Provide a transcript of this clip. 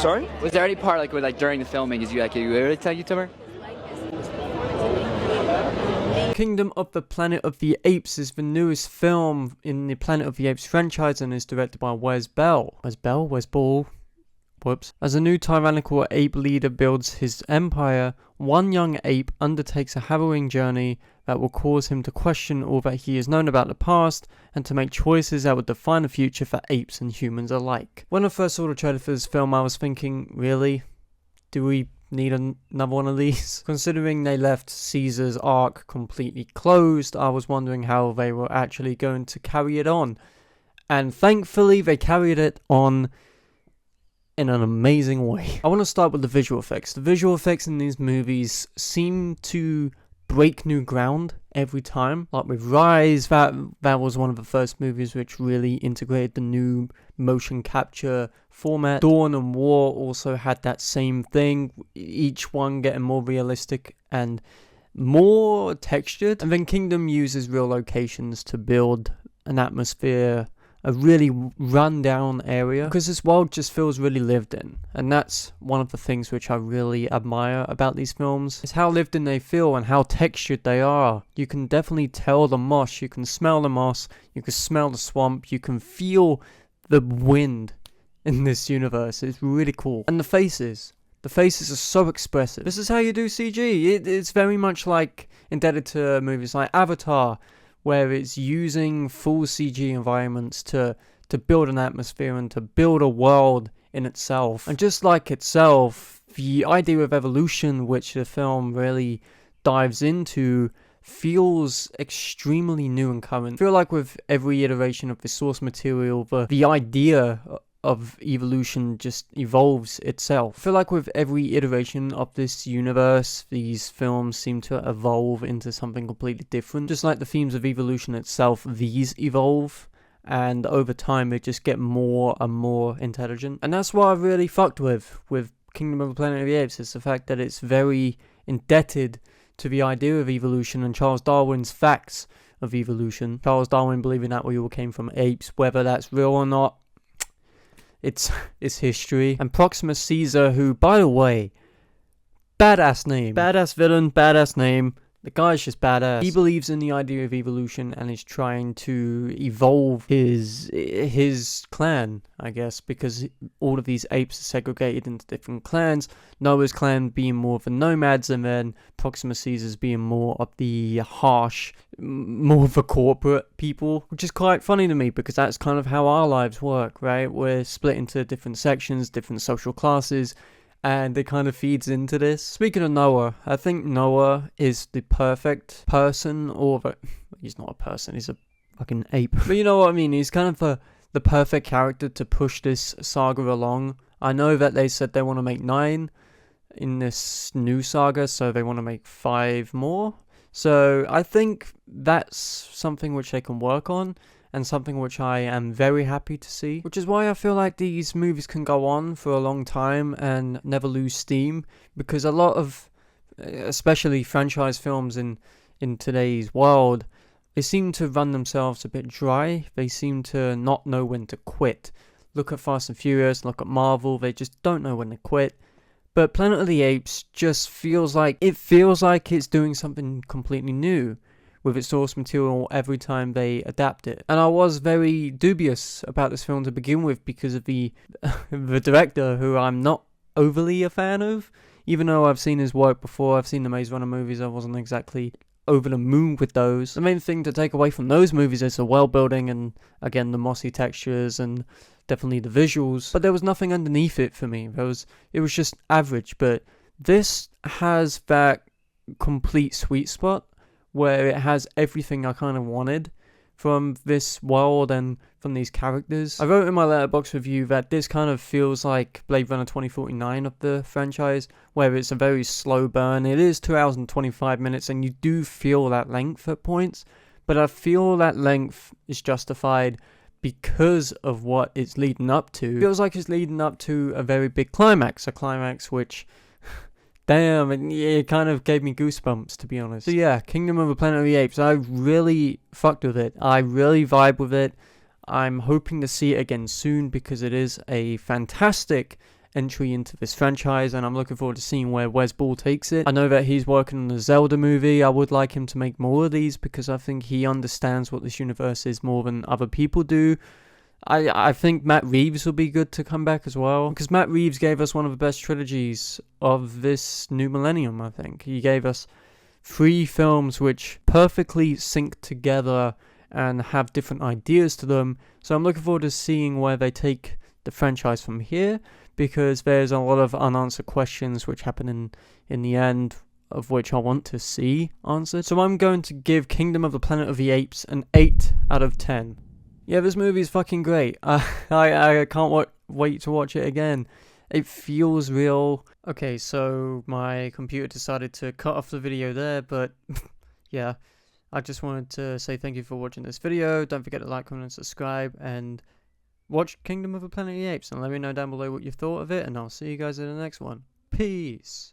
Sorry? Was there any part like where like during the filming is you really tell YouTuber? Kingdom of the Planet of the Apes is the newest film in the Planet of the Apes franchise and is directed by Wes Bell. Wes Ball? Whoops. As a new tyrannical ape leader builds his empire, one young ape undertakes a harrowing journey that will cause him to question all that he has known about the past and to make choices that would define the future for apes and humans alike. When I first saw the trailer for this film, I was thinking, really? Do we need another one of these? Considering they left Caesar's arc completely closed, I was wondering how they were actually going to carry it on. And thankfully, they carried it on in an amazing way. I want to start with the visual effects. The visual effects in these movies seem to break new ground every time. Like with Rise, that was one of the first movies which really integrated the new motion capture format. Dawn and War also had that same thing, each one getting more realistic and more textured. And then Kingdom uses real locations to build an atmosphere, a really run-down area, because this world just feels really lived in. And that's one of the things which I really admire about these films, is how lived in they feel and how textured they are. You can definitely tell the moss, you can smell the moss, you can smell the swamp, you can feel the wind in this universe. It's really cool. And the faces are so expressive. This is how you do CG. It's very much like indebted to movies like Avatar, where it's using full CG environments to build an atmosphere and to build a world in itself. And just like itself, the idea of evolution, which the film really dives into, feels extremely new and current. I feel like with every iteration of the source material, the idea of evolution just evolves itself. I feel like with every iteration of this universe, these films seem to evolve into something completely different. Just like the themes of evolution itself, these evolve, and over time they just get more and more intelligent. And that's what I really fucked with Kingdom of the Planet of the Apes, is the fact that it's very indebted to the idea of evolution and Charles Darwin's facts of evolution. Charles Darwin believing that we all came from apes, whether that's real or not, it's history. And Proximus Caesar, who, by the way, badass name. Badass villain, badass name. The guy's just badass. He believes in the idea of evolution and is trying to evolve his clan, I guess, because all of these apes are segregated into different clans. Noah's clan being more of the nomads, and then Proximus Caesar's being more of the harsh, more of the corporate people, which is quite funny to me because that's kind of how our lives work, right? We're split into different sections, different social classes, and it kind of feeds into this. Speaking of Noah, I think Noah is the perfect person, he's not a person, he's a fucking ape. But you know what I mean, he's kind of the perfect character to push this saga along. I know that they said they want to make 9 in this new saga, so they want to make 5 more. So I think that's something which they can work on, and something which I am very happy to see. Which is why I feel like these movies can go on for a long time and never lose steam, because a lot of, especially franchise films in today's world, they seem to run themselves a bit dry. They seem to not know when to quit. Look at Fast and Furious, look at Marvel, they just don't know when to quit. But Planet of the Apes just feels like it's doing something completely new with its source material every time they adapt it. And I was very dubious about this film to begin with because of the director, who I'm not overly a fan of. Even though I've seen his work before, I've seen the Maze Runner movies, I wasn't exactly over the moon with those. The main thing to take away from those movies is the world building and, again, the mossy textures and definitely the visuals. But there was nothing underneath it for me. It was just average. But this has that complete sweet spot where it has everything I kind of wanted from this world and from these characters. I wrote in my Letterboxd review that this kind of feels like Blade Runner 2049 of the franchise, where it's a very slow burn. It is 2 hours and 25 minutes, and you do feel that length at points, but I feel that length is justified because of what it's leading up to. It feels like it's leading up to a very big climax, a climax which... damn, it kind of gave me goosebumps, to be honest. So yeah, Kingdom of the Planet of the Apes, I really fucked with it. I really vibe with it. I'm hoping to see it again soon because it is a fantastic entry into this franchise, and I'm looking forward to seeing where Wes Ball takes it. I know that he's working on the Zelda movie. I would like him to make more of these because I think he understands what this universe is more than other people do. I think Matt Reeves will be good to come back as well, because Matt Reeves gave us one of the best trilogies of this new millennium. I think he gave us 3 films which perfectly sync together and have different ideas to them. So I'm looking forward to seeing where they take the franchise from here, because there's a lot of unanswered questions which happen in the end, of which I want to see answered. So I'm going to give Kingdom of the Planet of the Apes an 8 out of 10. Yeah, this movie is fucking great. I can't wait to watch it again. It feels real. Okay, so my computer decided to cut off the video there, but yeah, I just wanted to say thank you for watching this video. Don't forget to like, comment, and subscribe, and watch Kingdom of the Planet of the Apes, and let me know down below what you thought of it, and I'll see you guys in the next one. Peace.